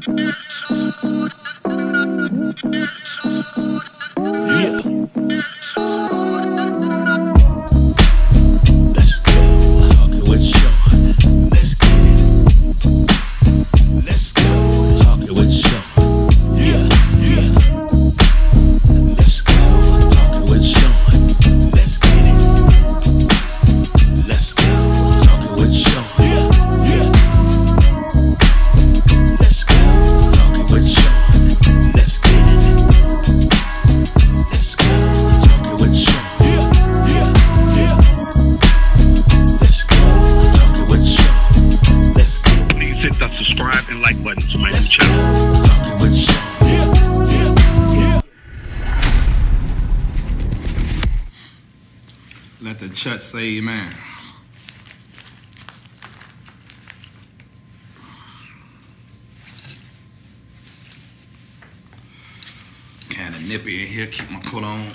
Yeah. Let's go. Talking with Shawn. Let's get it. Let's go. Talking with Shawn. Yeah, yeah. Let's go. Talking with Shawn. Let's get it. Let's go. Talking with Shawn. Yeah, yeah. Let's go. Talking with Shawn. Let's get it. Let's go. Talking with Shawn. Yeah, yeah, yeah. Let's go. Talking with Shawn. Let's get it. Please hit that subscribe and like button to my new Let's channel. go. Talking with Shawn. Yeah, yeah, yeah. Let the church say amen. Kind of nippy in here, keep my coat on.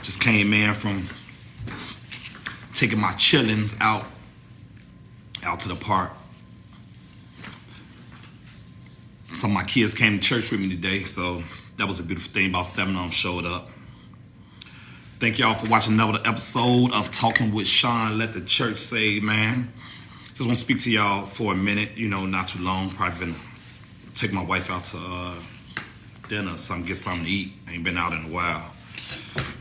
Just came in from taking my chillins out to the park. Some of my kids came to church with me today, so that was a beautiful thing. About 7 of them showed up. Thank y'all for watching another episode of Talking with Shawn. Let the church say amen. Just want to speak to y'all for a minute, not too long. Probably gonna take my wife out to dinner, get something to eat. Ain't been out in a while.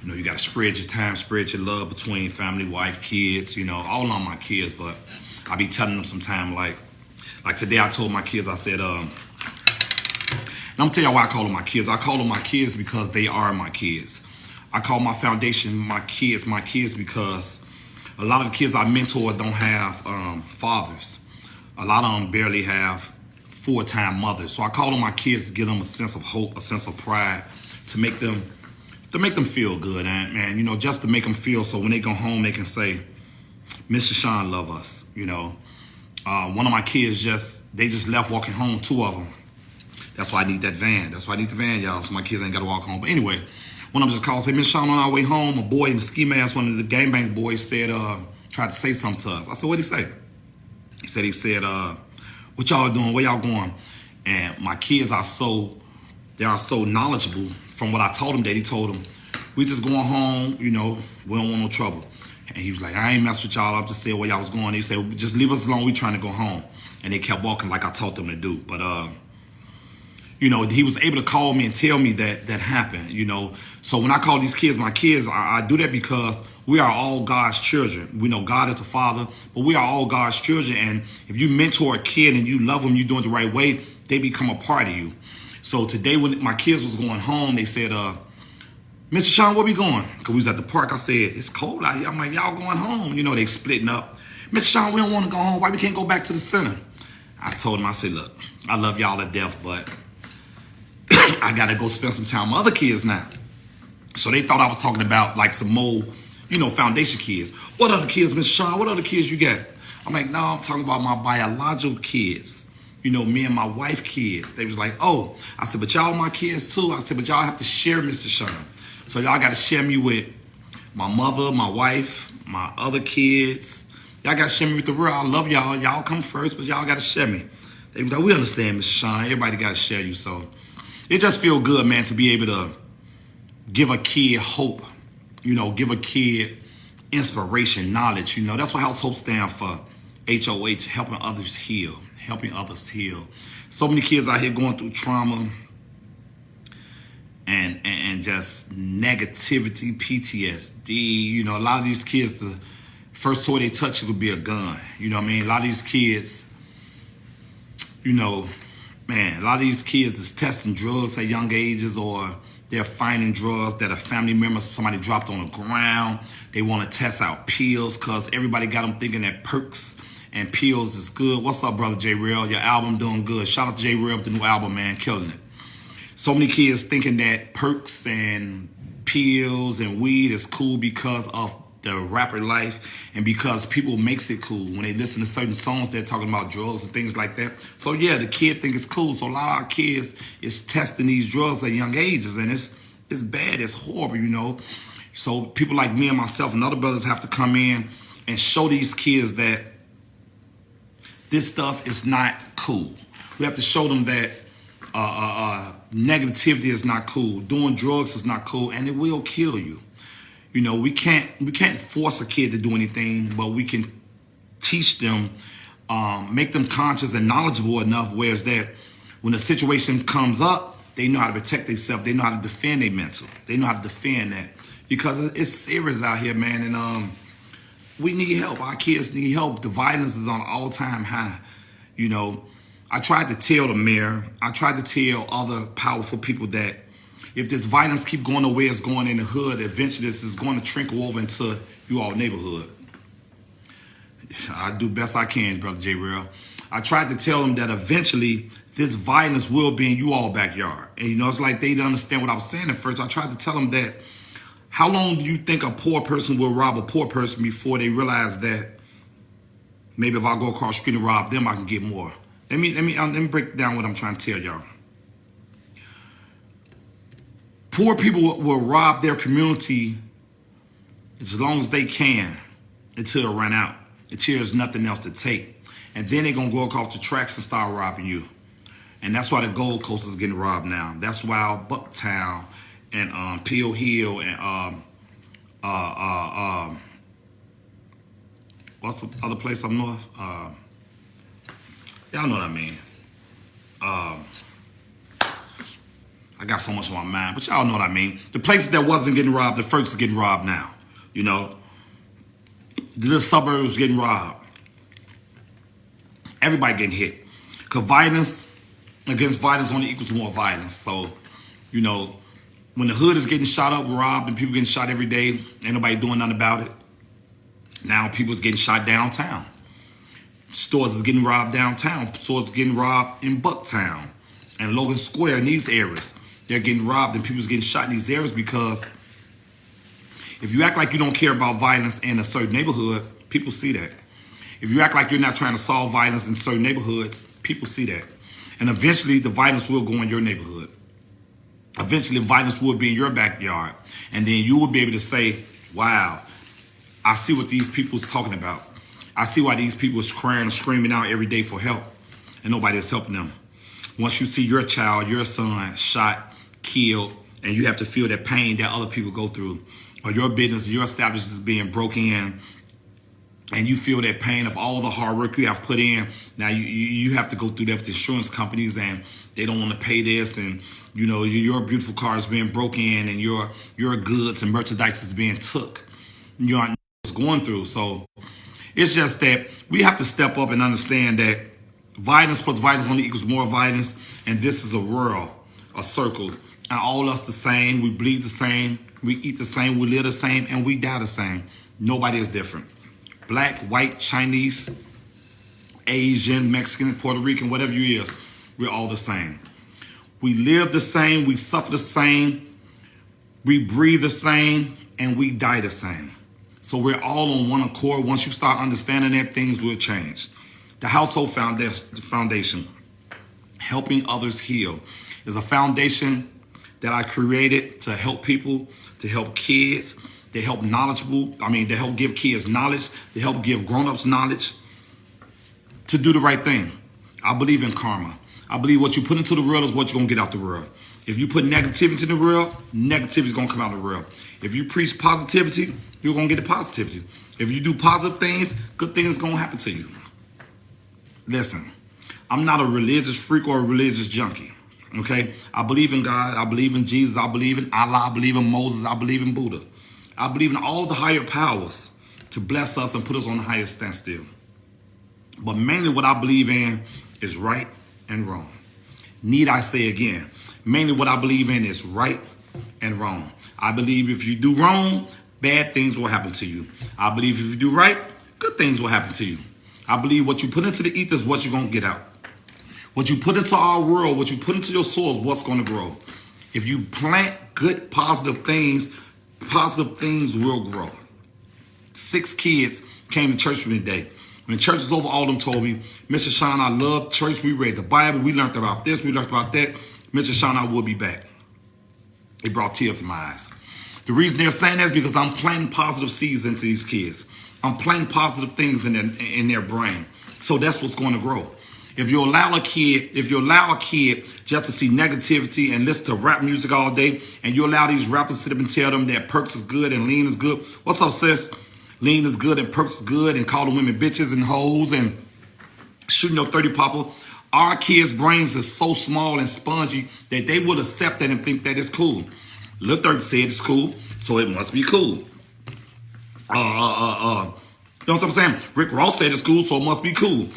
You gotta spread your time, spread your love between family, wife, kids, all on my kids, but I be telling them sometime, like today I told my kids, I said, and I'm gonna tell y'all why I call them my kids. I call them my kids because they are my kids. I call my foundation my kids because a lot of the kids I mentor don't have fathers. A lot of them barely have full-time mothers. So I call them my kids to give them a sense of hope, a sense of pride, to make them feel good, and just to make them feel so when they go home they can say, Mr. Shawn love us. One of my kids just left walking home, 2 of them. That's why I need that van. That's why I need the van, y'all, so my kids ain't got to walk home. But anyway, one of them just called and said, Miss Shawn, on our way home, a boy in the ski mask, one of the gangbang boys said, tried to say something to us. I said, what'd he say? He said, what y'all doing? Where y'all going? And my kids are so knowledgeable from what I told them. That he told them, we just going home, we don't want no trouble. And he was like, I ain't mess with y'all. I'm just saying where y'all was going. He said, just leave us alone. We trying to go home. And they kept walking like I taught them to do. But, he was able to call me and tell me that happened, So when I call these kids my kids, I do that because we are all God's children. We know God is a father, but we are all God's children. And if you mentor a kid and you love them, you're doing it the right way, they become a part of you. So today when my kids was going home, they said, Mr. Shawn, where we going? Because we was at the park. I said, it's cold out here. I'm like, y'all going home. They splitting up. Mr. Shawn, we don't want to go home. Why we can't go back to the center? I told him, I said, look, I love y'all to death, but I got to go spend some time with other kids now. So they thought I was talking about like some more, foundation kids. What other kids, Mr. Shawn? What other kids you got? I'm like, no, I'm talking about my biological kids. Me and my wife kids. They was like, oh. I said, but y'all my kids too. I said, but y'all have to share Mr. Shawn. So y'all got to share me with my mother, my wife, my other kids. Y'all got to share me with the world. I love y'all. Y'all come first, but y'all got to share me. They was like, we understand, Mr. Shawn. Everybody got to share you. So it just feel good, man, to be able to give a kid hope. Give a kid inspiration, knowledge. That's what House Hope stand for. HOH, helping others heal. Helping others heal. So many kids out here going through trauma and just negativity, PTSD. A lot of these kids, the first toy they touch would be a gun. A lot of these kids, a lot of these kids is testing drugs at young ages, or they're finding drugs that a family member, somebody dropped on the ground. They want to test out pills because everybody got them thinking that perks and pills is good. What's up, brother J Real? Your album doing good. Shout out to J Real with the new album, man, killing it. So many kids thinking that perks and pills and weed is cool because of the rapper life and because people makes it cool. When they listen to certain songs, they're talking about drugs and things like that. So yeah, the kid think it's cool. So a lot of our kids is testing these drugs at young ages, and it's bad, it's horrible, So people like me and myself and other brothers have to come in and show these kids that This stuff is not cool. We have to show them that negativity is not cool. Doing drugs is not cool, and it will kill you. You know, we can't force a kid to do anything, but we can teach them, make them conscious and knowledgeable enough, whereas that when a situation comes up, they know how to protect themselves. They know how to defend their mental. They know how to defend that, because it's serious out here, man. And we need help. Our kids need help. The violence is on an all-time high. You know, I tried to tell the mayor, I tried to tell other powerful people that if this violence keep going the way it's going in the hood, eventually this is going to trickle over into you all neighborhood. I do best I can, Brother J. Real. I tried to tell them that eventually this violence will be in you all backyard. And you know, it's like they didn't understand what I was saying at first. I tried to tell them that how long do you think a poor person will rob a poor person before they realize that maybe if I go across the street and rob them, I can get more? Let me break down what I'm trying to tell y'all. Poor people will rob their community as long as they can until it run out, until there's nothing else to take. And then they're going to go across the tracks and start robbing you. And that's why the Gold Coast is getting robbed now. That's why Bucktown and Peel Hill and what's the other place up north? Y'all know what I mean. I got so much on my mind, but y'all know what I mean. The places that wasn't getting robbed, the first is getting robbed now. You know, the little suburbs getting robbed. Everybody getting hit. Because violence against violence only equals more violence. So, you know, when the hood is getting shot up, robbed, and people getting shot every day, ain't nobody doing nothing about it. Now people's getting shot downtown. Stores is getting robbed downtown. Stores getting robbed in Bucktown and Logan Square in these areas. They're getting robbed and people's getting shot in these areas because if you act like you don't care about violence in a certain neighborhood, people see that. If you act like you're not trying to solve violence in certain neighborhoods, people see that. And eventually the violence will go in your neighborhood. Eventually violence will be in your backyard. And then you will be able to say, wow, I see what these people is talking about. I see why these people is crying and screaming out every day for help. And nobody is helping them. Once you see your child, your son shot, killed, and you have to feel that pain that other people go through, or your business, your establishment is being broken in, and you feel that pain of all the hard work you have put in. Now you have to go through that with the insurance companies, and they don't want to pay this, and you know your beautiful car is being broken in, and your goods and merchandise is being took. You aren't going through. So it's just that we have to step up and understand that violence plus violence only equals more violence, and this is a world, a circle, and all us the same. We bleed the same, we eat the same, we live the same, and we die the same. Nobody is different. Black, white, Chinese, Asian, Mexican, Puerto Rican, whatever you is, we're all the same. We live the same, we suffer the same, we breathe the same, and we die the same. So we're all on one accord. Once you start understanding that, things will change. The Household Foundation, helping others heal, is a foundation that I created to help people, to help kids, to help to help give kids knowledge, to help give grown-ups knowledge, to do the right thing. I believe in karma. I believe what you put into the world is what you're going to get out the world. If you put negativity in the world, negativity is going to come out of the world. If you preach positivity, you're going to get the positivity. If you do positive things, good things are going to happen to you. Listen, I'm not a religious freak or a religious junkie, okay? I believe in God. I believe in Jesus. I believe in Allah. I believe in Moses. I believe in Buddha. I believe in all the higher powers to bless us and put us on the highest standstill. But mainly what I believe in is right and wrong. Need I say again, mainly what I believe in is right and wrong. I believe if you do wrong, bad things will happen to you. I believe if you do right, good things will happen to you. I believe what you put into the ether is what you're going to get out. What you put into our world, what you put into your soul is what's going to grow. If you plant good, positive things will grow. 6 kids came to church with me today. When church was over, all of them told me, Mr. Shawn, I love church. We read the Bible. We learned about this. We learned about that. Mr. Shawn, I will be back. It brought tears to my eyes. The reason they're saying that is because I'm planting positive seeds into these kids. I'm planting positive things in their brain. So that's what's going to grow. If you allow a kid just to see negativity and listen to rap music all day, and you allow these rappers to sit up and tell them that perks is good and lean is good. What's up, sis? Lean is good and perks is good, and calling women bitches and hoes and shooting your 30 popper. Our kids' brains are so small and spongy that they will accept that and think that it's cool. Lil Durk said it's cool, so it must be cool. You know what I'm saying? Rick Ross said it's cool, so it must be cool.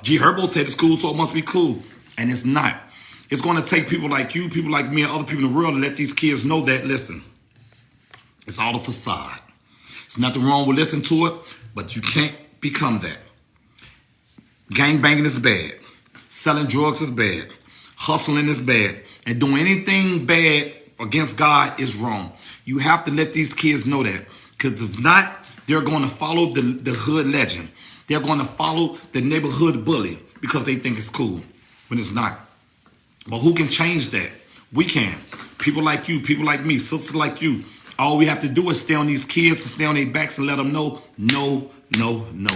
G Herbo said it's cool, so it must be cool. And it's not. It's going to take people like you, people like me, and other people in the world to let these kids know that, listen, it's all a facade. There's nothing wrong with listening to it, but you can't become that. Gang banging is bad. Selling drugs is bad. Hustling is bad. And doing anything bad against God is wrong. You have to let these kids know that. Because if not, they're going to follow the hood legend. They're going to follow the neighborhood bully because they think it's cool when it's not. But who can change that? We can. People like you, people like me, sisters like you. All we have to do is stay on these kids and stay on their backs and let them know, no, no, no.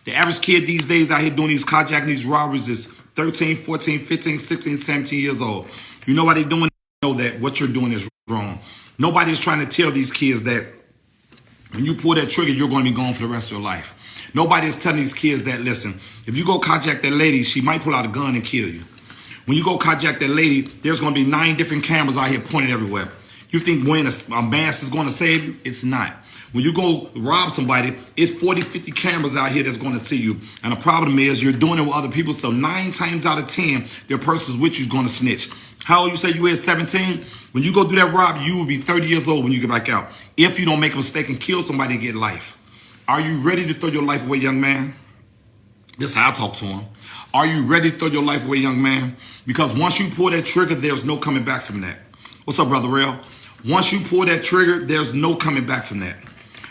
The average kid these days out here doing these carjacking, these robberies is 13, 14, 15, 16, 17 years old. You know why they're doing it? You know that what you're doing is wrong. Nobody's trying to tell these kids that when you pull that trigger, you're going to be gone for the rest of your life. Nobody is telling these kids that, listen, if you go carjack that lady, she might pull out a gun and kill you. When you go carjack that lady, there's going to be 9 different cameras out here pointed everywhere. You think wearing a mask is going to save you? It's not. When you go rob somebody, it's 40, 50 cameras out here that's going to see you. And the problem is you're doing it with other people. So 9 times out of 10, their person's with you is going to snitch. How old you say you is? 17? When you go do that rob, you will be 30 years old when you get back out. If you don't make a mistake and kill somebody and get life. Are you ready to throw your life away, young man? This is how I talk to him. Are you ready to throw your life away, young man? Because once you pull that trigger, there's no coming back from that. What's up, Brother Rail? Once you pull that trigger, there's no coming back from that.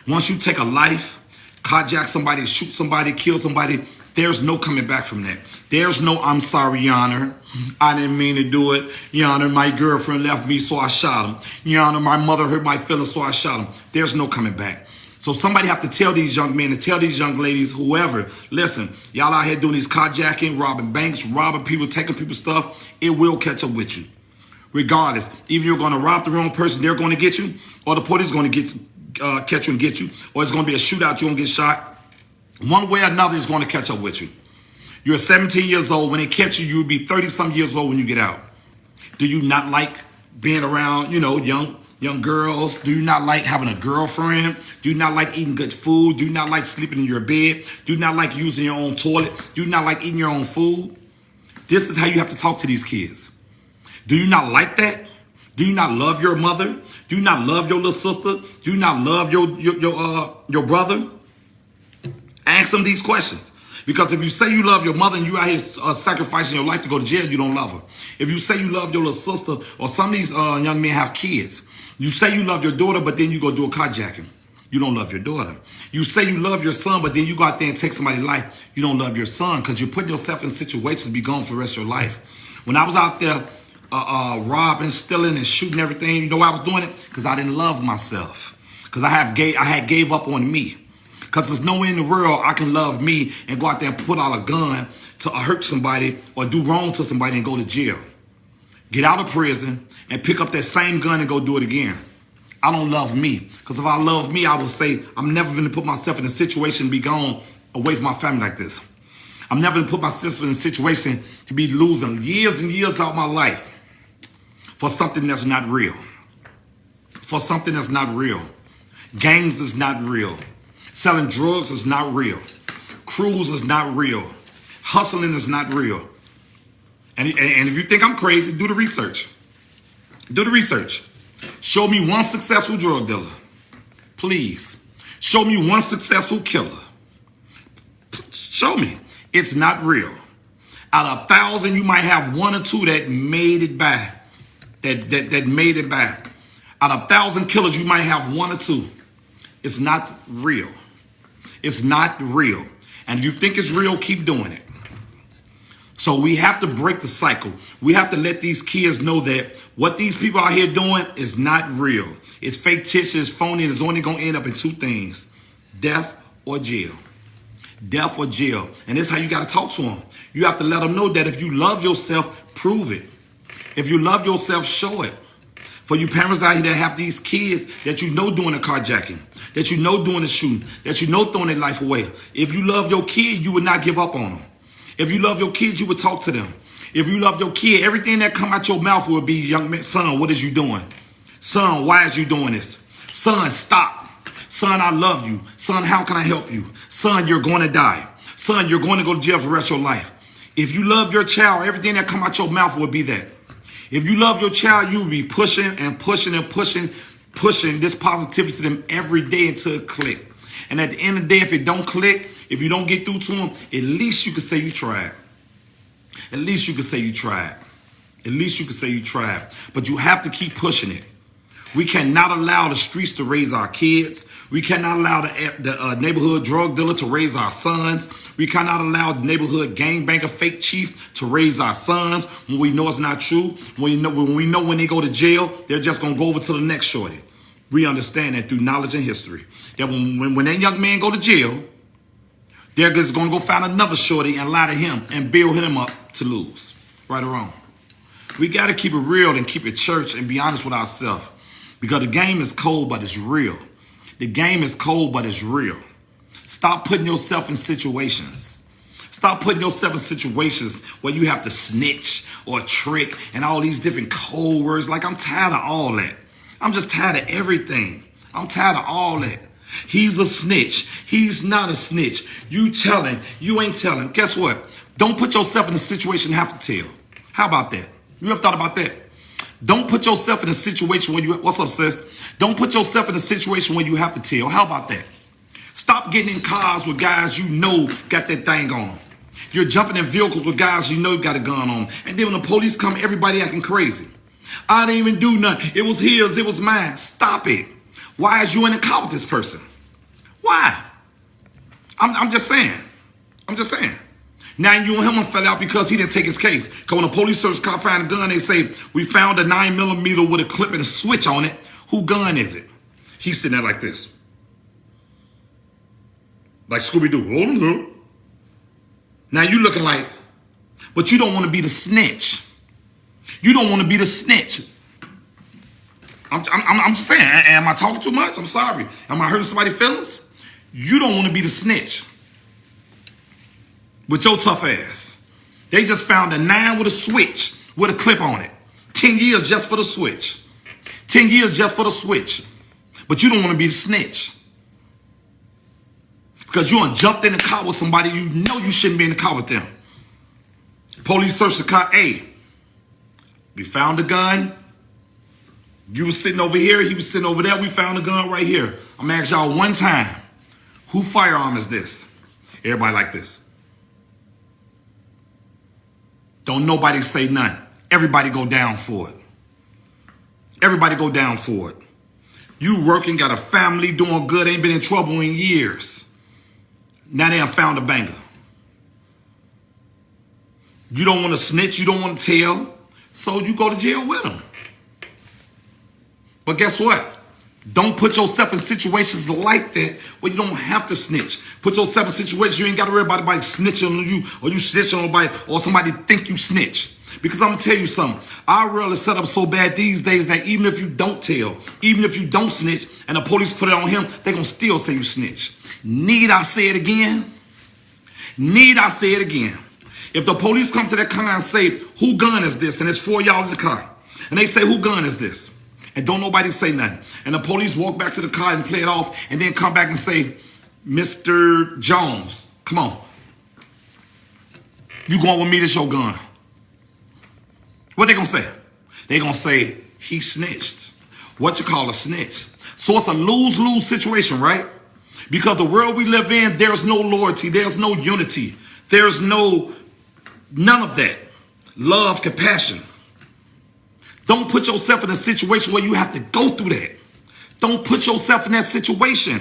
Once you take a life, carjack somebody, shoot somebody, kill somebody, there's no coming back from that. There's no, I'm sorry, Your Honor. I didn't mean to do it. Your Honor, my girlfriend left me, so I shot him. Your Honor, my mother hurt my feelings, so I shot him. There's no coming back. So somebody have to tell these young men and tell these young ladies, whoever, listen, y'all out here doing these carjacking, robbing banks, robbing people, taking people's stuff, it will catch up with you. Regardless, either you're going to rob the wrong person, they're going to get you, or the police is going to catch you and get you, or it's going to be a shootout, you're going to get shot. One way or another is going to catch up with you. You're 17 years old. When they catch you, you'll be 30-some years old when you get out. Do you not like being around, young girls? Do you not like having a girlfriend? Do you not like eating good food? Do you not like sleeping in your bed? Do you not like using your own toilet? Do you not like eating your own food? This is how you have to talk to these kids. Do you not like that? Do you not love your mother? Do you not love your little sister? Do you not love your brother? Ask them these questions. Because if you say you love your mother and you out here sacrificing your life to go to jail, you don't love her. If you say you love your little sister, or some of these young men have kids, you say you love your daughter, but then you go do a carjacking. You don't love your daughter. You say you love your son, but then you go out there and take somebody's life. You don't love your son because you're putting yourself in situations to be gone for the rest of your life. When I was out there robbing, stealing, and shooting everything, you know why I was doing it? Because I didn't love myself. Because I had gave up on me. Because there's no way in the world I can love me and go out there and put out a gun to hurt somebody or do wrong to somebody and go to jail. Get out of prison and pick up that same gun and go do it again. I don't love me. Because if I love me, I would say I'm never going to put myself in a situation to be gone away from my family like this. I'm never going to put myself in a situation to be losing years and years out of my life for something that's not real. For something that's not real. Gangs is not real. Selling drugs is not real. Cruise is not real. Hustling is not real. And if you think I'm crazy, do the research. Do the research. Show me one successful drug dealer. Please. Show me one successful killer. Show me. It's not real. Out of 1,000, you might have 1 or 2 that made it by. That made it by. Out of 1,000 killers, you might have 1 or 2. It's not real. It's not real. And if you think it's real, keep doing it. So we have to break the cycle. We have to let these kids know that what these people out here doing is not real. It's fictitious, it's phony, and it's only going to end up in two things: death or jail. Death or jail. And this is how you got to talk to them. You have to let them know that if you love yourself, prove it. If you love yourself, show it. For you parents out here that have these kids that you know doing a carjacking, that you know doing a shooting, that you know throwing their life away. If you love your kid, you would not give up on them. If you love your kids, you would talk to them. If you love your kid, everything that come out your mouth would be, young man, son, what is you doing? Son, why is you doing this? Son, stop. Son, I love you. Son, how can I help you? Son, you're going to die. Son, you're going to go to jail for the rest of your life. If you love your child, everything that come out your mouth would be that. If you love your child, you will be pushing and pushing and pushing this positivity to them every day until it click. And at the end of the day, if it don't click, if you don't get through to them, at least you can say you tried. At least you can say you tried. At least you can say you tried. But you have to keep pushing it. We cannot allow the streets to raise our kids. We cannot allow the neighborhood drug dealer to raise our sons. We cannot allow the neighborhood gangbanger fake chief to raise our sons when we know it's not true. When we know when they go to jail, they're just going to go over to the next shorty. We understand that through knowledge and history. That when that young man go to jail, they're just going to go find another shorty and lie to him and build him up to lose. Right or wrong. We got to keep it real and keep it church and be honest with ourselves. Because the game is cold, but it's real. The game is cold, but it's real. Stop putting yourself in situations. Stop putting yourself in situations where you have to snitch or trick and all these different code words. Like, I'm tired of all that. I'm just tired of everything. I'm tired of all that. He's a snitch. He's not a snitch. You telling, you ain't telling. Guess what? Don't put yourself in a situation you have to tell. How about that? You ever thought about that? Don't put yourself in a situation where you, what's up, sis? Don't put yourself in a situation where you have to tell. How about that? Stop getting in cars with guys you know got that thing on. You're jumping in vehicles with guys you know got a gun on. And then when the police come, everybody acting crazy. I didn't even do nothing. It was his, it was mine. Stop it. Why is you in a car with this person? Why? I'm just saying. I'm just saying. Now you and him fell out because he didn't take his case. Because when the police search car find a gun, they say, we found a 9mm with a clip and a switch on it. Who gun is it? He's sitting there like this. Like Scooby-Doo. Now you looking like, but you don't want to be the snitch. You don't want to be the snitch. I'm just saying, am I talking too much? I'm sorry. Am I hurting somebody's feelings? You don't want to be the snitch. With your tough ass. They just found a 9 with a switch with a clip on it. 10 years just for the switch. 10 years just for the switch. But you don't want to be the snitch. Because you done jumped in the car with somebody you know you shouldn't be in the car with them. Police searched the car. Hey, we found the gun. You was sitting over here. He was sitting over there. We found the gun right here. I'm going to ask y'all one time. Whose firearm is this? Everybody like this. Don't nobody say nothing. Everybody go down for it. Everybody go down for it. You working, got a family, doing good, ain't been in trouble in years. Now they have found a banger. You don't want to snitch, you don't want to tell, so you go to jail with them. But guess what? Don't put yourself in situations like that where you don't have to snitch. Put yourself in situations you ain't got to worry about anybody snitching on you or you snitching on somebody or somebody think you snitch. Because I'm going to tell you something. Our world is set up so bad these days that even if you don't tell, even if you don't snitch and the police put it on him, they're going to still say you snitch. Need I say it again? Need I say it again? If the police come to that car and say, who gun is this? And it's 4 y'all in the car. And they say, who gun is this? And don't nobody say nothing. And the police walk back to the car and play it off and then come back and say, Mr. Jones, come on. You going with me, this your gun. What they gonna say? They gonna say, he snitched. What you call a snitch? So it's a lose-lose situation, right? Because the world we live in, there's no loyalty, there's no unity, there's none of that. Love, compassion. Don't put yourself in a situation where you have to go through that. Don't put yourself in that situation.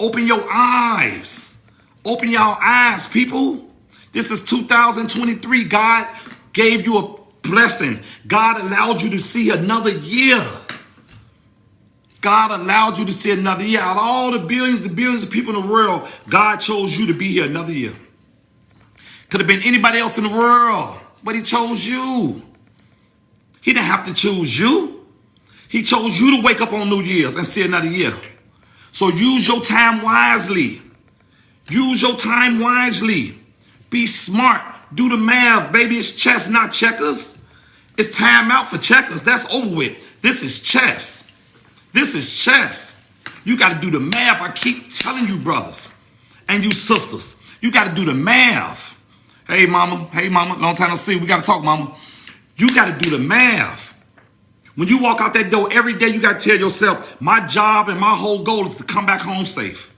Open your eyes. Open your eyes, people. This is 2023. God gave you a blessing. God allowed you to see another year. God allowed you to see another year. Out of all the billions of people in the world, God chose you to be here another year. Could have been anybody else in the world, but he chose you. He didn't have to choose you. He chose you to wake up on New Year's and see another year. So use your time wisely. Use your time wisely. Be smart. Do the math, baby. It's chess, not checkers. It's time out for checkers. That's over with. This is chess. This is chess. You got to do the math. I keep telling you, brothers and you sisters, you got to do the math. Hey, mama. Hey, mama. Long time no see. We got to talk, mama. You got to do the math. When you walk out that door every day, you got to tell yourself, my job and my whole goal is to come back home safe.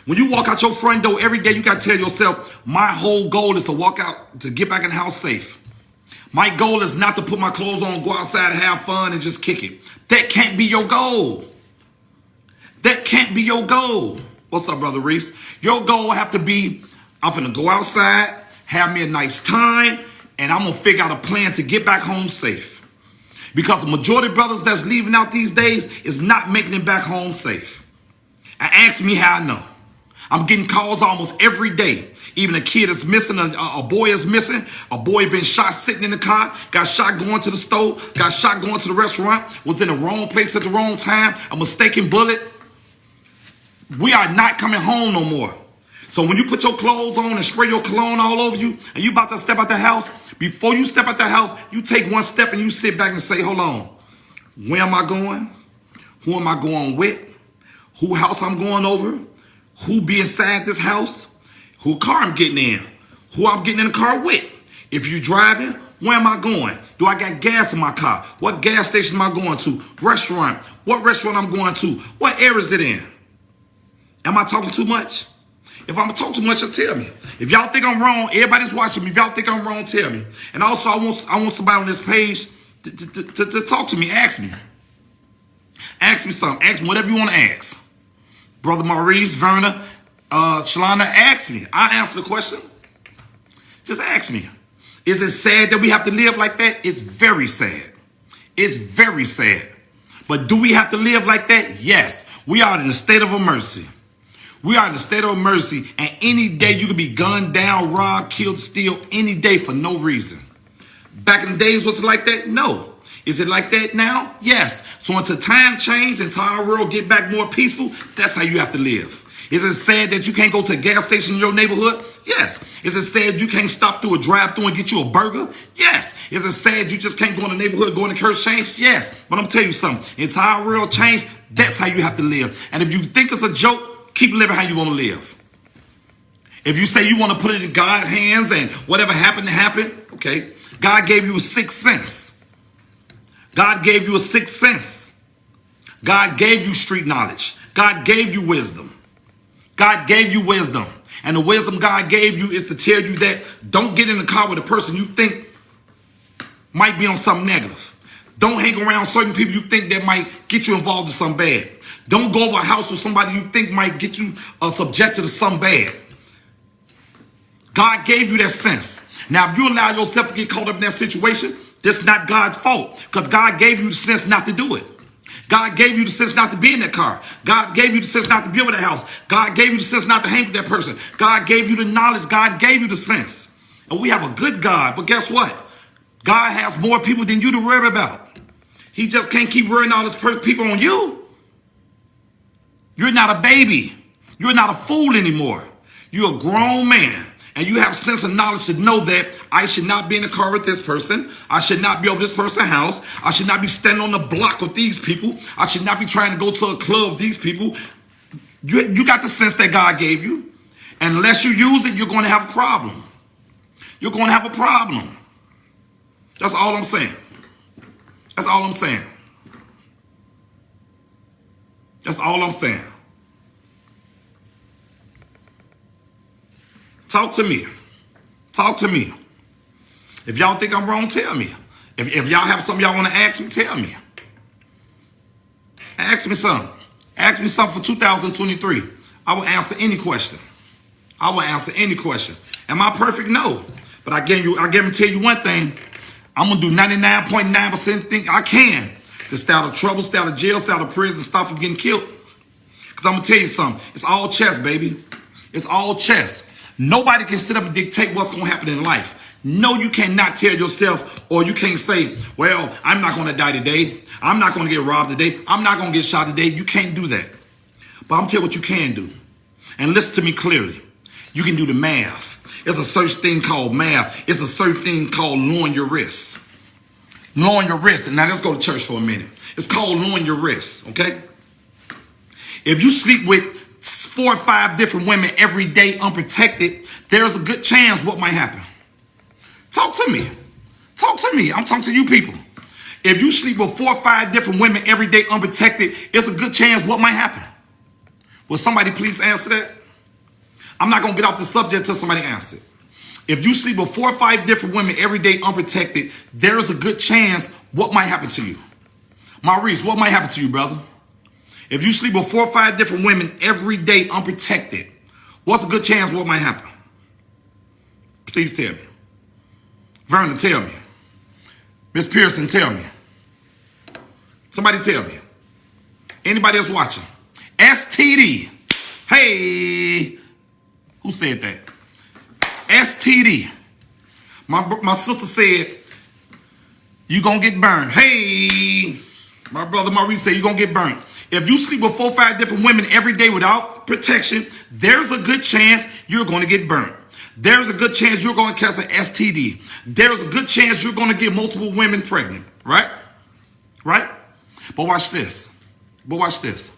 When you walk out your front door every day, you got to tell yourself, my whole goal is to walk out, to get back in the house safe. My goal is not to put my clothes on, go outside, have fun, and just kick it. That can't be your goal. That can't be your goal. What's up, Brother Reese? Your goal have to be, I'm finna go outside, have me a nice time, and I'm gonna figure out a plan to get back home safe. Because the majority of brothers that's leaving out these days is not making it back home safe. And ask me how I know. I'm getting calls almost every day. Even a kid is missing, a boy is missing. A boy been shot sitting in the car, got shot going to the store, got shot going to the restaurant, was in the wrong place at the wrong time, a mistaken bullet. We are not coming home no more. So when you put your clothes on and spray your cologne all over you, and you about to step out the house, before you step out the house, you take one step and you sit back and say, hold on, where am I going? Who am I going with? Who house I'm going over? Who be inside this house? Who car I'm getting in? Who I'm getting in the car with? If you driving, where am I going? Do I got gas in my car? What gas station am I going to? Restaurant. What restaurant I'm going to? What area is it in? Am I talking too much? If I'm talking too much, just tell me. If y'all think I'm wrong, everybody's watching me. If y'all think I'm wrong, tell me. And also, I want somebody on this page to talk to me. Ask me. Ask me something. Ask me whatever you want to ask. Brother Maurice, Verna, Shalana, ask me. I answer the question. Just ask me. Is it sad that we have to live like that? It's very sad. It's very sad. But do we have to live like that? Yes. We are in a state of emergency. We are in a state of emergency, and any day you could be gunned down, robbed, killed, steal, any day for no reason. Back in the days, was it like that? No. Is it like that now? Yes. So until time change, until our world get back more peaceful, that's how you have to live. Is it sad that you can't go to a gas station in your neighborhood? Yes. Is it sad you can't stop through a drive-thru and get you a burger? Yes. Is it sad you just can't go in the neighborhood, go in the curse change? Yes. But I'm telling you something. Until our world change, that's how you have to live. And if you think it's a joke, keep living how you want to live. If you say you want to put it in God's hands and whatever happened to happen, okay. God gave you a sixth sense. God gave you a sixth sense. God gave you street knowledge. God gave you wisdom. God gave you wisdom. And the wisdom God gave you is to tell you that don't get in the car with a person you think might be on something negative. Don't hang around certain people you think that might get you involved in something bad. Don't go over a house with somebody you think might get you subjected to something bad. God gave you that sense. Now, if you allow yourself to get caught up in that situation, that's not God's fault, because God gave you the sense not to do it. God gave you the sense not to be in that car. God gave you the sense not to be over that house. God gave you the sense not to hang with that person. God gave you the knowledge. God gave you the sense. And we have a good God, but guess what? God has more people than you to worry about. He just can't keep worrying all these people on you. You're not a baby. You're not a fool anymore. You're a grown man. And you have sense and knowledge to know that I should not be in the car with this person. I should not be over this person's house. I should not be standing on the block with these people. I should not be trying to go to a club with these people. You got the sense that God gave you. And unless you use it, you're going to have a problem. You're going to have a problem. That's all I'm saying. That's all I'm saying. That's all I'm saying. Talk to me. Talk to me. If y'all think I'm wrong, tell me. If y'all have something y'all want to ask me, tell me. Ask me something. Ask me something for 2023. I will answer any question. I will answer any question. Am I perfect? No. But I guarantee you one thing. I'm going to do 99.9% thing I can to stay out of trouble, stay out of jail, stay out of prison, stop from getting killed. Because I'm going to tell you something. It's all chess, baby. It's all chess. Nobody can sit up and dictate what's going to happen in life. No, you cannot tell yourself, or you can't say, well, I'm not going to die today. I'm not going to get robbed today. I'm not going to get shot today. You can't do that. But I'm going to tell you what you can do. And listen to me clearly. You can do the math. It's a certain thing called math. It's a certain thing called lowering your risk. Lowering your risk. And now let's go to church for a minute. It's called lowering your risk, okay? If you sleep with 4 or 5 different women every day unprotected, there's a good chance what might happen. Talk to me. Talk to me. I'm talking to you people. If you sleep with 4 or 5 different women every day unprotected, it's a good chance what might happen. Will somebody please answer that? I'm not going to get off the subject until somebody answers it. If you sleep with 4 or 5 different women every day unprotected, there is a good chance what might happen to you. Maurice, what might happen to you, brother? If you sleep with 4 or 5 different women every day unprotected, what's a good chance what might happen? Please tell me. Vernon, tell me. Miss Pearson, tell me. Somebody tell me. Anybody else watching? STD. Hey. Who said that? STD. My sister said, you gonna get burned. Hey. My brother Maurice said, you gonna get burned. If you sleep with 4 or 5 different women every day without protection, there's a good chance you're going to get burnt. There's a good chance you're going to catch an STD. There's a good chance you're going to get multiple women pregnant, right? Right? But watch this. But watch this.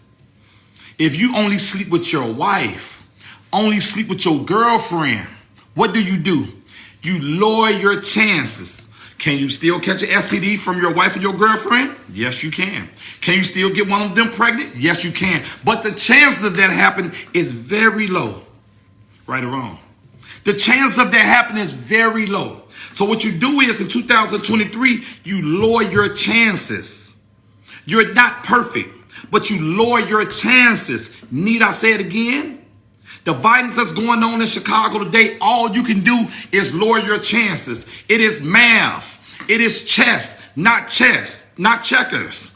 If you only sleep with your wife, only sleep with your girlfriend, what do? You lower your chances. Can you still catch an STD from your wife or your girlfriend? Yes, you can. Can you still get one of them pregnant? Yes, you can. But the chances of that happening is very low. Right or wrong? The chance of that happening is very low. So what you do is in 2023, you lower your chances. You're not perfect, but you lower your chances. Need I say it again? The violence that's going on in Chicago today, all you can do is lower your chances. It is math. It is chess, not checkers.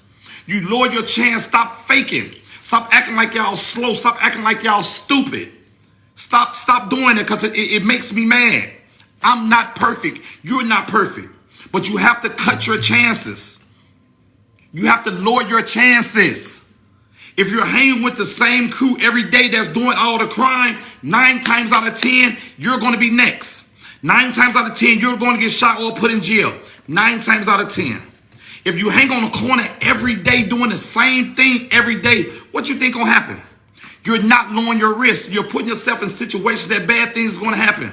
You lower your chance. Stop faking. Stop acting like y'all slow. Stop acting like y'all stupid. Stop doing it because it makes me mad. I'm not perfect. You're not perfect. But you have to cut your chances. You have to lower your chances. If you're hanging with the same crew every day that's doing all the crime, 9 times out of 10, you're going to be next. 9 times out of 10, you're going to get shot or put in jail. 9 times out of 10. If you hang on the corner every day doing the same thing every day, what you think going to happen? You're not lowering your risk. You're putting yourself in situations that bad things are going to happen.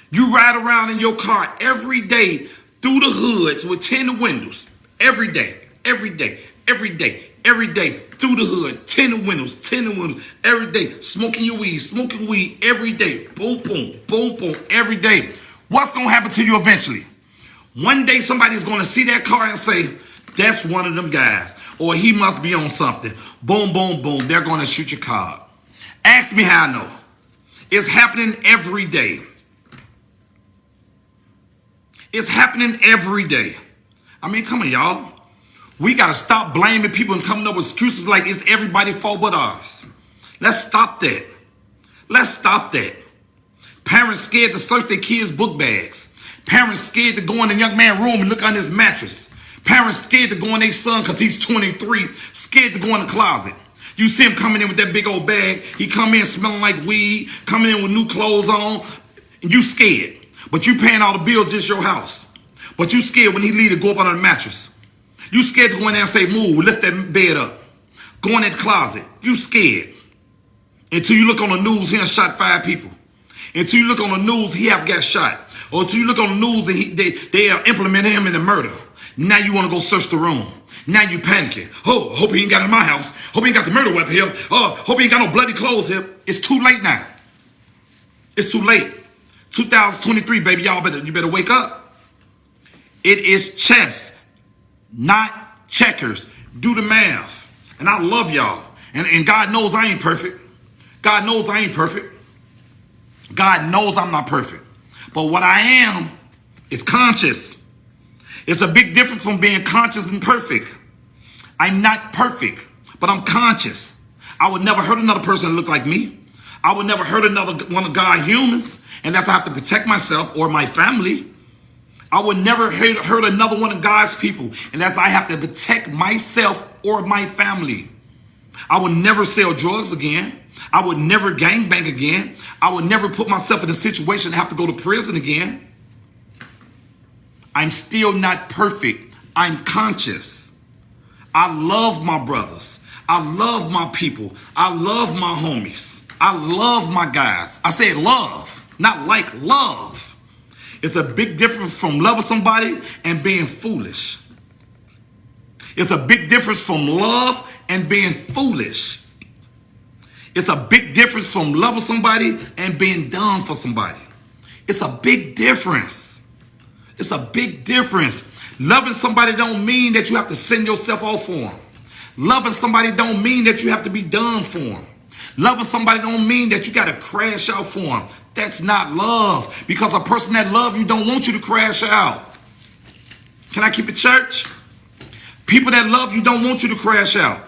You ride around in your car every day through the hoods with tinted windows. Every day, every day, every day. Every day, through the hood, tinted windows, every day, smoking weed every day, boom, boom, boom, boom, every day. What's going to happen to you eventually? One day, somebody's going to see that car and say, that's one of them guys, or he must be on something. Boom, boom, boom, they're going to shoot your car up. Ask me how I know. It's happening every day. It's happening every day. I mean, come on, y'all. We got to stop blaming people and coming up with excuses like it's everybody's fault but ours. Let's stop that. Let's stop that. Parents scared to search their kids' book bags. Parents scared to go in the young man's room and look under his mattress. Parents scared to go in their son because he's 23, scared to go in the closet. You see him coming in with that big old bag. He come in smelling like weed, coming in with new clothes on, and you scared. But you paying all the bills, just your house. But you scared when he leave to go up under the mattress. You scared to go in there and say, move, lift that bed up. Go in that closet. You scared. Until you look on the news, he done shot 5 people. Until you look on the news, he have got shot. Or until you look on the news, they are implementing him in the murder. Now you want to go search the room. Now you panicking. Oh, hope he ain't got it in my house. Hope he ain't got the murder weapon here. Oh, hope he ain't got no bloody clothes here. It's too late now. It's too late. 2023, baby, you better wake up. It is chess, not checkers. Do the math. And I love y'all. And God knows I ain't perfect. God knows I ain't perfect. God knows I'm not perfect. But what I am is conscious. It's a big difference from being conscious and perfect. I'm not perfect, but I'm conscious. I would never hurt another person that looked like me. I would never hurt another one of God's humans unless I have to protect myself or my family. I would never hurt another one of God's people unless I have to protect myself or my family. I would never sell drugs again. I would never gangbang again. I would never put myself in a situation to have to go to prison again. I'm still not perfect. I'm conscious. I love my brothers. I love my people. I love my homies. I love my guys. I said love, not like, love. It's a big difference from loving somebody and being foolish. It's a big difference from love and being foolish. It's a big difference from loving somebody and being dumb for somebody. It's a big difference. It's a big difference. Loving somebody don't mean that you have to send yourself off for them. Loving somebody don't mean that you have to be dumb for them. Loving somebody don't mean that you got to crash out for them. That's not love, because a person that loves you don't want you to crash out. Can I keep it church? People that love you don't want you to crash out.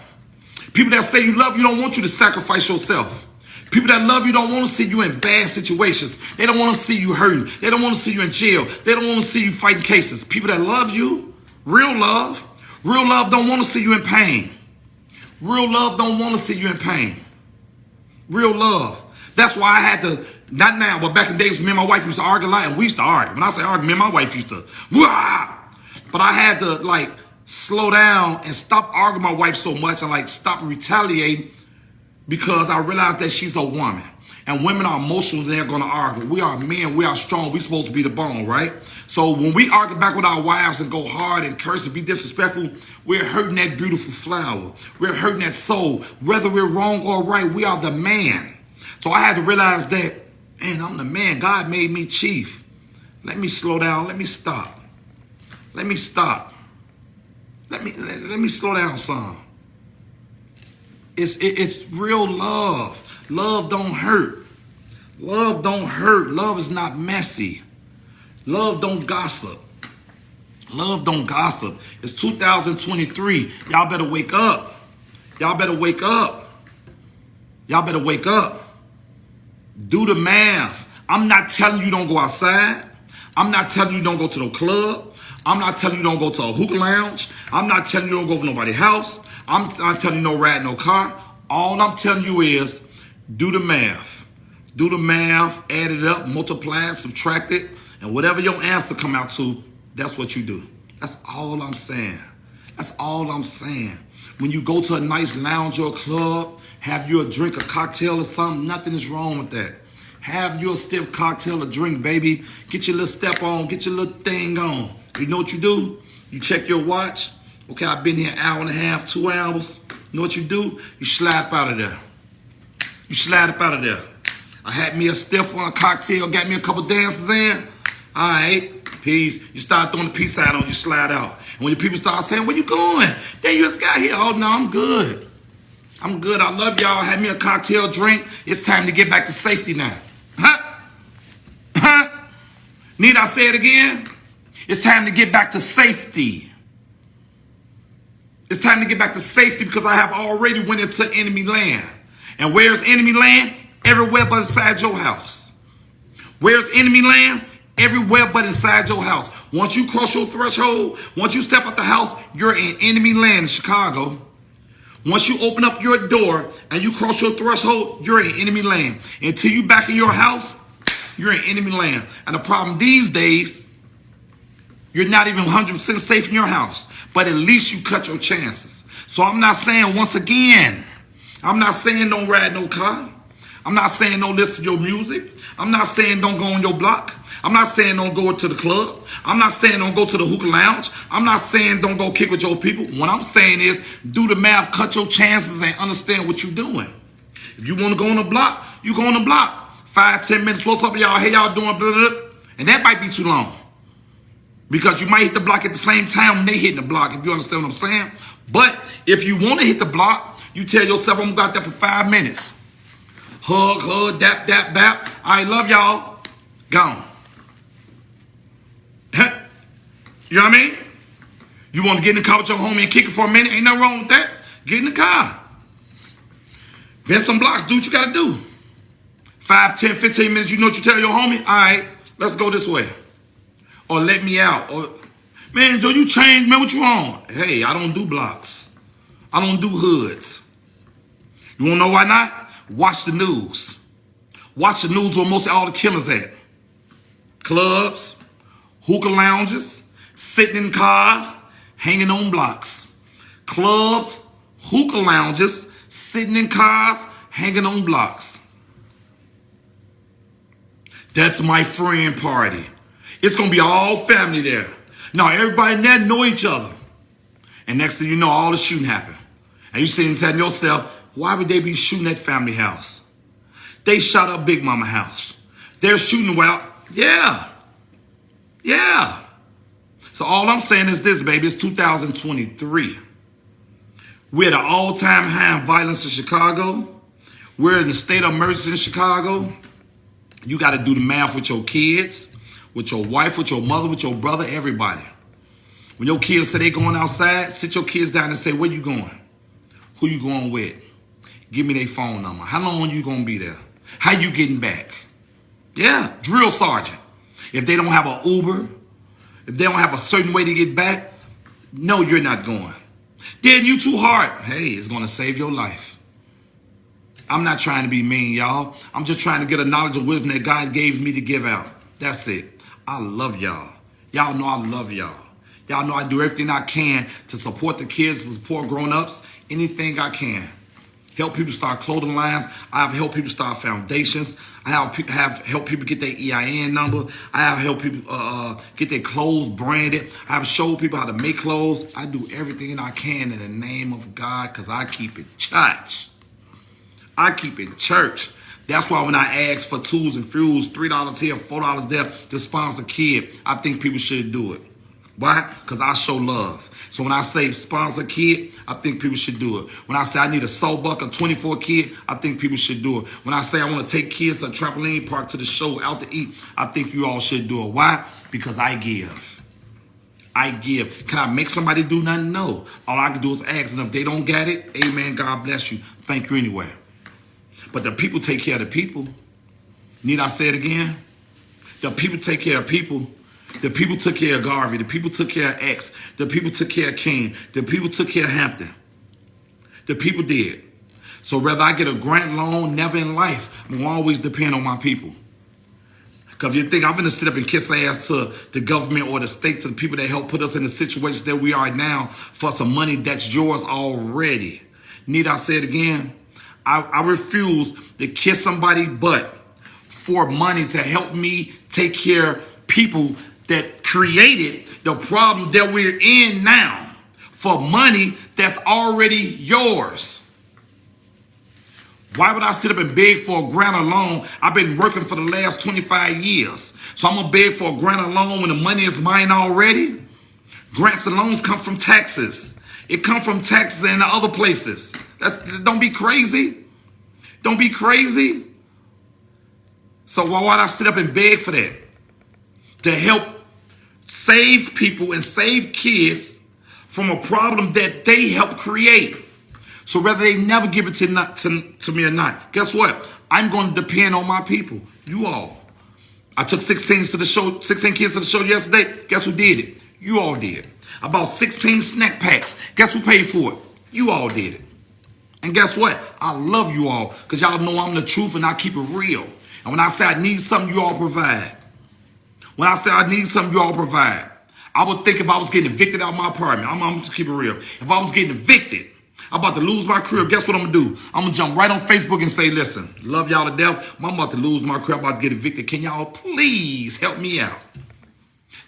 People that say you love you don't want you to sacrifice yourself. People that love you don't want to see you in bad situations. They don't want to see you hurting. They don't want to see you in jail. They don't want to see you fighting cases. People that love you, real love don't want to see you in pain. Real love don't want to see you in pain. Real love. That's why I had to, not now, but back in the days, me and my wife used to argue a lot, and we used to argue. When I say argue, me and my wife used to, wah! But I had to slow down and stop arguing with my wife so much and stop retaliating, because I realized that she's a woman. And women are emotional, they're going to argue. We are men, we are strong, we're supposed to be the bone, right? So when we argue back with our wives and go hard and curse and be disrespectful, we're hurting that beautiful flower. We're hurting that soul. Whether we're wrong or right, we are the man. So I had to realize that, man, I'm the man. God made me chief. Let me slow down. Let me stop. Let me stop. Let me slow down some. It's real love. Love don't hurt. Love don't hurt. Love is not messy. Love don't gossip. Love don't gossip. It's 2023. Y'all better wake up. Y'all better wake up. Y'all better wake up. Do the math. I'm not telling you don't go outside. I'm not telling you don't go to no club. I'm not telling you don't go to a hookah lounge. I'm not telling you don't go to nobody's house. I'm not telling you no ride no car. All I'm telling you is do the math. Do the math, add it up, multiply it, subtract it, and whatever your answer come out to, that's what you do. That's all I'm saying. That's all I'm saying. When you go to a nice lounge or a club, have you a drink, a cocktail or something, nothing is wrong with that. Have you a stiff cocktail or drink, baby. Get your little step on, get your little thing on. You know what you do? You check your watch. Okay, I've been here an hour and a half, 2 hours. You know what you do? You slide up out of there. You slide up out of there. I had me a stiff one, a cocktail, got me a couple dances in. All right, peace. You start throwing the peace out on, you slide out. And when your people start saying, where you going? Then you just got here. Oh, no, I'm good. I'm good. I love y'all. Had me a cocktail drink. It's time to get back to safety now. Huh? Need I say it again? It's time to get back to safety. It's time to get back to safety because I have already went into enemy land. And where's enemy land? Everywhere but inside your house. Where's enemy land? Everywhere but inside your house. Once you cross your threshold, once you step out the house, you're in enemy land in Chicago. Once you open up your door and you cross your threshold, you're in enemy land. Until you back in your house, you're in enemy land. And the problem these days, you're not even 100% safe in your house. But at least you cut your chances. So I'm not saying, once again, I'm not saying don't ride no car. I'm not saying don't listen to your music. I'm not saying don't go on your block. I'm not saying don't go to the club. I'm not saying don't go to the hookah lounge. I'm not saying don't go kick with your people. What I'm saying is do the math, cut your chances, and understand what you're doing. If you want to go on the block, you go on the block. 5-10 minutes, what's up, y'all? Hey, y'all doing? Blah, blah, blah. And that might be too long. Because you might hit the block at the same time when they hitting the block, if you understand what I'm saying. But if you want to hit the block, you tell yourself, I'm going to go out there for 5 minutes. Hug, dap, dap, bap. I love y'all. Gone. You know what I mean? You want to get in the car with your homie and kick it for a minute? Ain't nothing wrong with that. Get in the car. Bend some blocks. Do what you got to do. 5, 10, 15 minutes. You know what you tell your homie? All right, let's go this way. Or let me out. Or, man, Joe, you changed. Man, what you on? Hey, I don't do blocks. I don't do hoods. You want to know why not? Watch the news. Watch the news where most of all the killers at. Clubs, hookah lounges, sitting in cars, hanging on blocks. Clubs, hookah lounges, sitting in cars, hanging on blocks. That's my friend party. It's going to be all family there. Now, everybody in there know each other. And next thing you know, all the shooting happened. And you sitting telling yourself, why would they be shooting at family house? They shot up Big Mama house. They're shooting well. Yeah. So all I'm saying is this, baby. It's 2023. We're at an all-time high in violence in Chicago. We're in a state of emergency in Chicago. You got to do the math with your kids, with your wife, with your mother, with your brother, everybody. When your kids say they going outside, sit your kids down and say, where you going? Who you going with? Give me their phone number. How long you going to be there? How you getting back? Yeah, drill sergeant. If they don't have an Uber, if they don't have a certain way to get back, no, you're not going. Dad, you too hard. Hey, it's going to save your life. I'm not trying to be mean, y'all. I'm just trying to get a knowledge of wisdom that God gave me to give out. That's it. I love y'all. Y'all know I love y'all. Y'all know I do everything I can to support the kids, to support grown-ups, anything I can. Help people start clothing lines. I have helped people start foundations. I have helped people get their EIN number. I have helped people get their clothes branded. I have showed people how to make clothes. I do everything I can in the name of God because I keep it church. I keep it church. That's why when I ask for tools and fuels, $3 here, $4 there to sponsor a kid, I think people should do it. Why? Because I show love. So when I say sponsor a kid, I think people should do it. When I say I need a sawbuck, a 24 kid, I think people should do it. When I say I want to take kids to a trampoline park to the show, out to eat, I think you all should do it. Why? Because I give. I give. Can I make somebody do nothing? No. All I can do is ask. And if they don't get it, amen, God bless you. Thank you anyway. But the people take care of the people. Need I say it again? The people take care of people. The people took care of Garvey. The people took care of X. The people took care of King. The people took care of Hampton. The people did. So whether I get a grant loan, never in life, I'm going to always depend on my people. Because if you think I'm going to sit up and kiss ass to the government or the state, to the people that help put us in the situation that we are now for some money that's yours already. Need I say it again? I refuse to kiss somebody's butt for money to help me take care of people that created the problem that we're in now for money that's already yours. Why would I sit up and beg for a grant or loan? I've been working for the last 25 years. So I'm going to beg for a grant or loan when the money is mine already? Grants and loans come from taxes. It comes from taxes and other places. Don't be crazy. Don't be crazy. So why would I sit up and beg for that? To help save people and save kids from a problem that they helped create. So whether they never give it to me or not, guess what? I'm going to depend on my people. You all. I took 16 kids to the show yesterday. Guess who did it? You all did. I bought 16 snack packs. Guess who paid for it? You all did it. And guess what? I love you all because y'all know I'm the truth and I keep it real. And when I say I need something, you all provide. When I say I need something, you all provide. I would think if I was getting evicted out of my apartment, I'm going to keep it real. If I was getting evicted, I'm about to lose my crib, guess what I'm going to do? I'm going to jump right on Facebook and say, listen, love y'all to death. I'm about to lose my crib, I'm about to get evicted. Can y'all please help me out?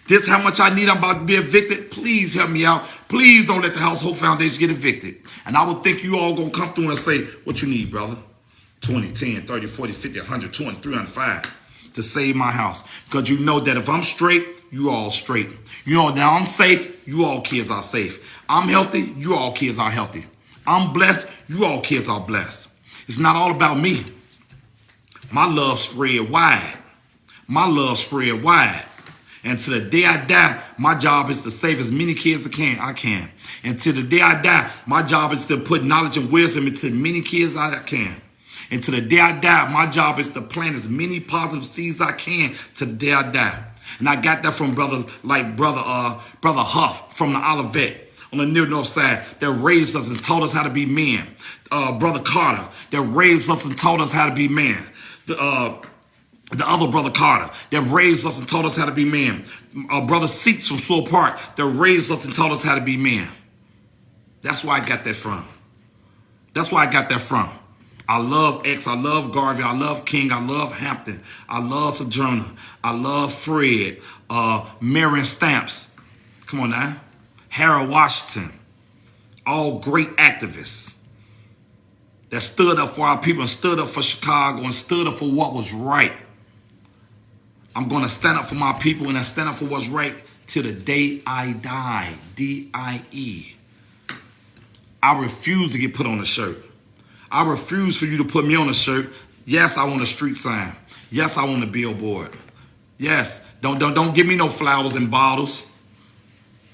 This how much I need, I'm about to be evicted. Please help me out. Please don't let the Household Foundation get evicted. And I would think you all going to come through and say, what you need, brother? 20, 10, 30, 40, 50, 100, 200, 300, 500 to save my house. Because you know that if I'm straight, you all straight. You know now I'm safe, you all kids are safe. I'm healthy, you all kids are healthy. I'm blessed, you all kids are blessed. It's not all about me. My love spread wide. My love spread wide. And to the day I die, my job is to save as many kids as I can. And to the day I die, my job is to put knowledge and wisdom into as many kids as I can. And to the day I die, my job is to plant as many positive seeds as I can to the day I die. And I got that from brother Huff from the Olivet on the near north side that raised us and taught us how to be men. Brother Carter that raised us and taught us how to be men. The other brother Carter that raised us and taught us how to be men. Brother Seats from Sewell Park that raised us and taught us how to be men. That's where I got that from. That's where I got that from. I love X, I love Garvey, I love King, I love Hampton, I love Sojourner, I love Fred, Marion Stamps. Come on now. Harold Washington. All great activists that stood up for our people and stood up for Chicago and stood up for what was right. I'm going to stand up for my people and I stand up for what's right till the day I die. D-I-E. I refuse to get put on a shirt. I refuse for you to put me on a shirt. Yes, I want a street sign. Yes, I want a billboard. Yes, don't give me no flowers and bottles.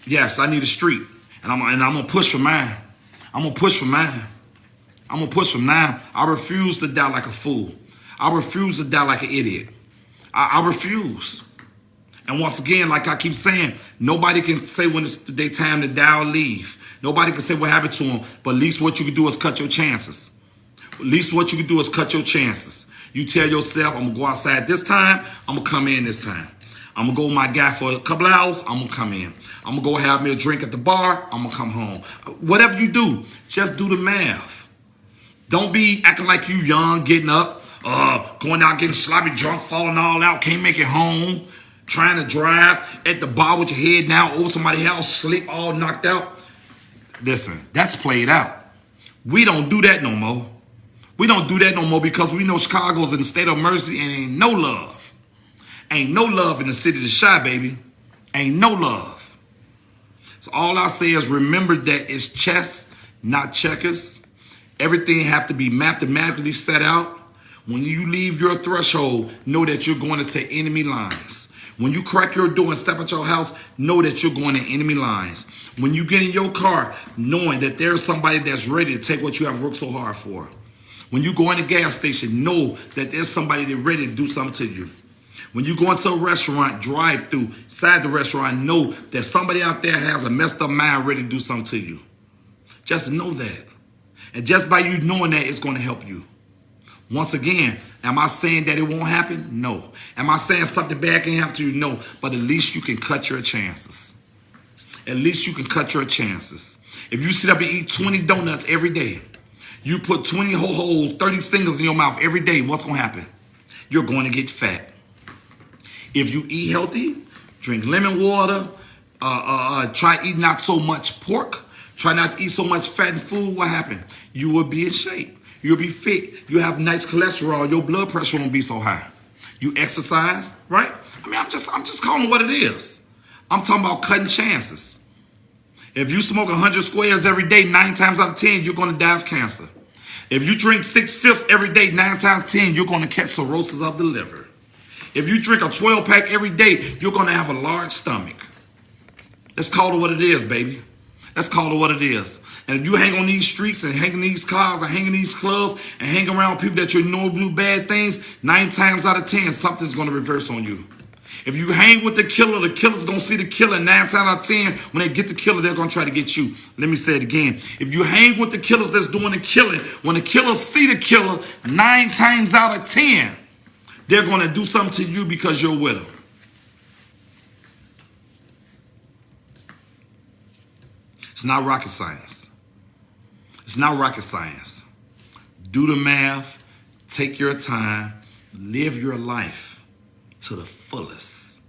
Yes, I need a street. And I'm going to push for mine. I'm going to push for mine. I'm going to push for mine. I refuse to die like a fool. I refuse to die like an idiot. I refuse. And once again, like I keep saying, nobody can say when it's their time to die or leave. Nobody can say what happened to them, but at least what you can do is cut your chances. At least what you can do is cut your chances. You tell yourself, I'm going to go outside this time, I'm going to come in this time. I'm going to go with my guy for a couple hours, I'm going to come in. I'm going to go have me a drink at the bar, I'm going to come home. Whatever you do, just do the math. Don't be acting like you young, getting up, going out getting sloppy drunk, falling all out, can't make it home, trying to drive at the bar with your head down over somebody's house, sleep all knocked out. Listen, that's played out. We don't do that no more. We don't do that no more because we know Chicago's in a state of mercy and ain't no love. Ain't no love in the city to shy, baby. Ain't no love. So all I say is remember that it's chess, not checkers. Everything have to be mathematically set out. When you leave your threshold, know that you're going into enemy lines. When you crack your door and step out your house, know that you're going to enemy lines. When you get in your car, knowing that there's somebody that's ready to take what you have worked so hard for. When you go in a gas station, know that there's somebody that's ready to do something to you. When you go into a restaurant, drive through, inside the restaurant, know that somebody out there has a messed up mind ready to do something to you. Just know that. And just by you knowing that, it's going to help you. Once again, am I saying that it won't happen? No. Am I saying something bad can happen to you? No. But at least you can cut your chances. At least you can cut your chances. If you sit up and eat 20 donuts every day, you put 20 ho-hos, 30 singles in your mouth every day, what's going to happen? You're going to get fat. If you eat healthy, drink lemon water, try eat not so much pork, try not to eat so much fatty food, what happened? You will be in shape. You'll be fit. You have nice cholesterol. Your blood pressure won't be so high. You exercise, right? I mean, I'm just calling it what it is. I'm talking about cutting chances. If you smoke 100 squares every day, 9 times out of 10, you're going to die of cancer. If you drink 6/5 every day, 9 times out of 10, you're going to catch cirrhosis of the liver. If you drink a 12-pack every day, you're going to have a large stomach. Let's call it what it is, baby. Let's call it what it is. And if you hang on these streets and hang in these cars and hang in these clubs and hang around people that you know do bad things, 9 times out of 10, something's going to reverse on you. If you hang with the killer's going to see the killer 9 times out of 10. When they get the killer, they're going to try to get you. Let me say it again. If you hang with the killers that's doing the killing, when the killers see the killer 9 times out of 10, they're going to do something to you because you're with them. It's not rocket science. It's not rocket science. Do the math, take your time, live your life to the fullest.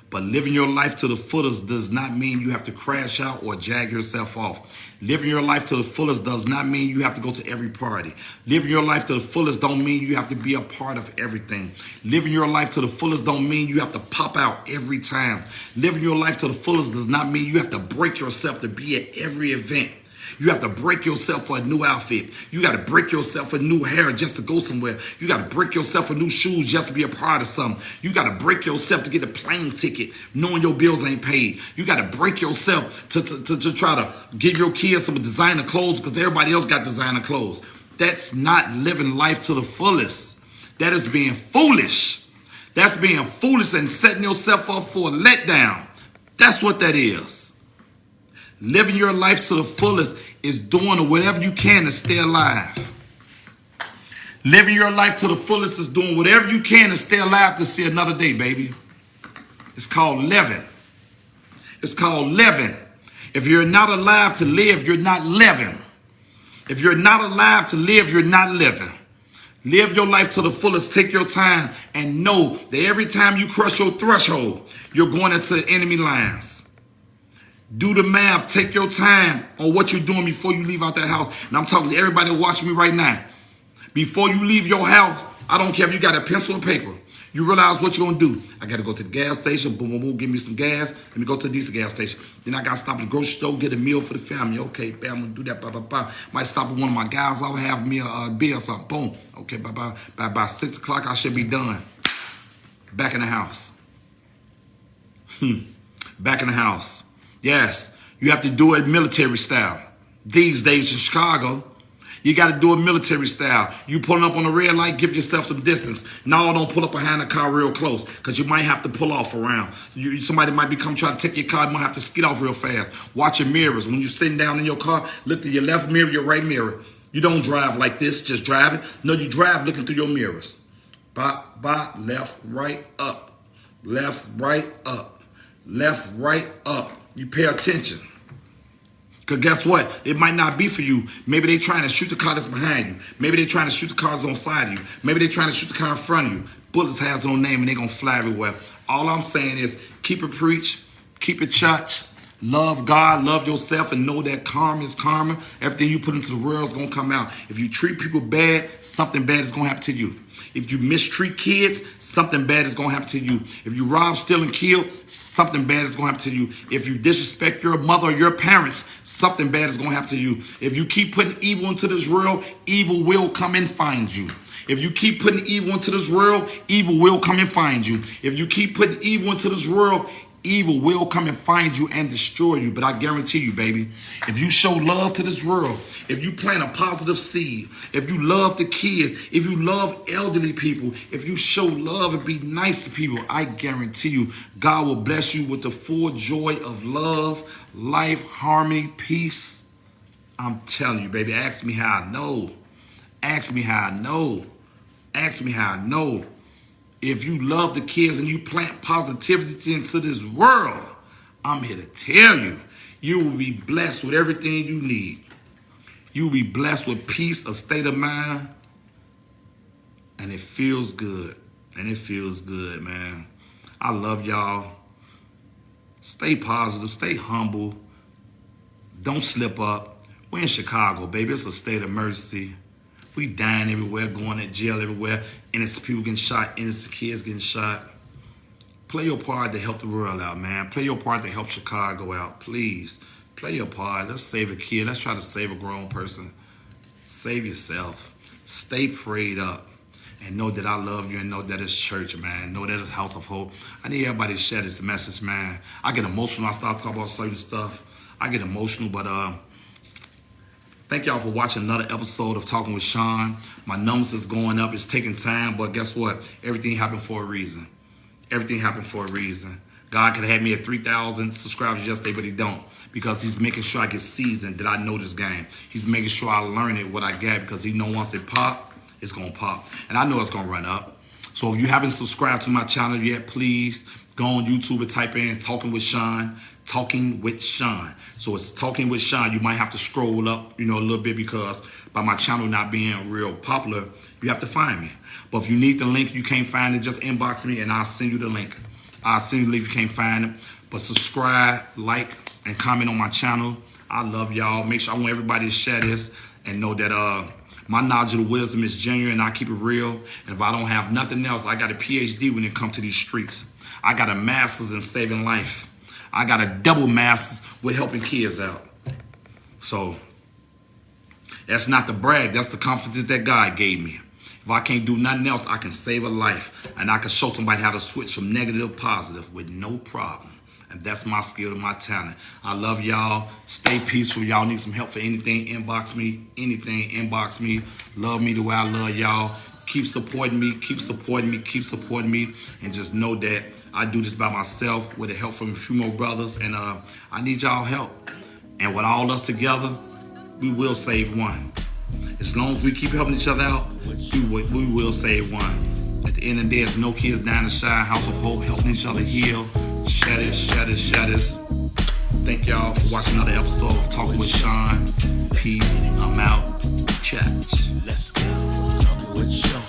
But living your life to the fullest does not mean you have to crash out or jag yourself off. Living your life to the fullest does not mean you have to go to every party. Living your life to the fullest don't mean you have to be a part of everything. Living your life to the fullest don't mean you have to pop out every time. Living your life to the fullest does not mean you have to break yourself to be at every event. You have to break yourself for a new outfit. You got to break yourself for new hair just to go somewhere. You got to break yourself for new shoes just to be a part of something. You got to break yourself to get a plane ticket knowing your bills ain't paid. You got to break yourself to try to give your kids some designer clothes because everybody else got designer clothes. That's not living life to the fullest. That is being foolish. That's being foolish and setting yourself up for a letdown. That's what that is. Living your life to the fullest is doing whatever you can to stay alive. Living your life to the fullest is doing whatever you can to stay alive to see another day, baby. It's called living. It's called living. If you're not alive to live, you're not living. If you're not alive to live, you're not living. Live your life to the fullest. Take your time and know that every time you crush your threshold, you're going into enemy lines. Do the math. Take your time on what you're doing before you leave out that house. And I'm talking to everybody watching me right now. Before you leave your house, I don't care if you got a pencil and paper. You realize what you're going to do. I got to go to the gas station. Boom, boom, boom. Give me some gas. Let me go to a decent gas station. Then I got to stop at the grocery store, get a meal for the family. Okay, bam, I'm going to do that. Blah, blah, blah. Might stop at one of my guys. I'll have me a beer or something. Boom. Okay, by 6 o'clock, I should be done. Back in the house. Back in the house. Yes, you have to do it military style. These days in Chicago, you got to do it military style. You pulling up on the red light, give yourself some distance. No, don't pull up behind the car real close because you might have to pull off around. Somebody might be come try to take your car. You might have to skid off real fast. Watch your mirrors. When you're sitting down in your car, look to your left mirror, your right mirror. You don't drive like this, just driving. No, you drive looking through your mirrors. Bop, bop, left, right, up. Left, right, up. Left, right, up. You pay attention. Because guess what? It might not be for you. Maybe they're trying to shoot the car that's behind you. Maybe they're trying to shoot the cars on side of you. Maybe they're trying to shoot the car in front of you. Bullets has no name and they're going to fly everywhere. All I'm saying is keep it preach, keep it church, love God, love yourself, and know that karma is karma. Everything you put into the world is going to come out. If you treat people bad, something bad is going to happen to you. If you mistreat kids, something bad is going to happen to you. If you rob, steal, and kill, something bad is going to happen to you. If you disrespect your mother or your parents, something bad is going to happen to you. If you keep putting evil into this world, evil will come and find you. If you keep putting evil into this world, evil will come and find you. If you keep putting evil into this world, evil will come and find you and destroy you. But I guarantee you, baby, if you show love to this world, if you plant a positive seed, if you love the kids, if you love elderly people, if you show love and be nice to people, I guarantee you, God will bless you with the full joy of love, life, harmony, peace. I'm telling you, baby, ask me how I know. Ask me how I know. Ask me how I know. If you love the kids and you plant positivity into this world, I'm here to tell you, you will be blessed with everything you need. You will be blessed with peace, a state of mind, and it feels good. And it feels good, man. I love y'all. Stay positive, stay humble. Don't slip up. We're in Chicago, baby. It's a state of emergency. We dying everywhere, going to jail everywhere. Innocent people getting shot, innocent kids getting shot. Play your part to help the world out, man. Play your part to help Chicago out, please. Play your part. Let's save a kid. Let's try to save a grown person. Save yourself. Stay prayed up. And know that I love you and know that it's church, man. Know that it's House of Hope. I need everybody to share this message, man. I get emotional when I start talking about certain stuff. I get emotional, but thank y'all for watching another episode of Talking with Shawn. My numbers is going up. It's taking time, but guess what? Everything happened for a reason. Everything happened for a reason. God could have had me at 3,000 subscribers yesterday, but he don't. Because he's making sure I get seasoned, that I know this game. He's making sure I learn it, what I got, because he know once it pop, it's going to pop. And I know it's going to run up. So if you haven't subscribed to my channel yet, please go on YouTube and type in Talking with Shawn. Talking with Shawn. So it's Talking with Shawn. You might have to scroll up, a little bit because by my channel not being real popular, you have to find me. But if you need the link, you can't find it, just inbox me and I'll send you the link. I'll send you the link if you can't find it. But subscribe, like, and comment on my channel. I love y'all. Make sure I want everybody to share this and know that my knowledge of wisdom is genuine and I keep it real. And if I don't have nothing else, I got a PhD when it comes to these streets. I got a master's in saving life. I got a double master's with helping kids out. So That's not the brag. That's the confidence that God gave me. If I can't do nothing else, I can save a life. And I can show somebody how to switch from negative to positive with no problem. And that's my skill and my talent. I love y'all. Stay peaceful. Y'all need some help for anything, inbox me. Anything, inbox me. Love me the way I love y'all. Keep supporting me. Keep supporting me. Keep supporting me. And just know that I do this by myself with the help from a few more brothers. And I need y'all help. And with all us together, we will save one. As long as we keep helping each other out, we will save one. At the end of the day, there's no kids dying to shine. House of Hope, helping each other heal. Shatters. Thank y'all for watching another episode of Talking with Shawn. Peace. I'm out. Chat. Let's go. Talking with Shawn.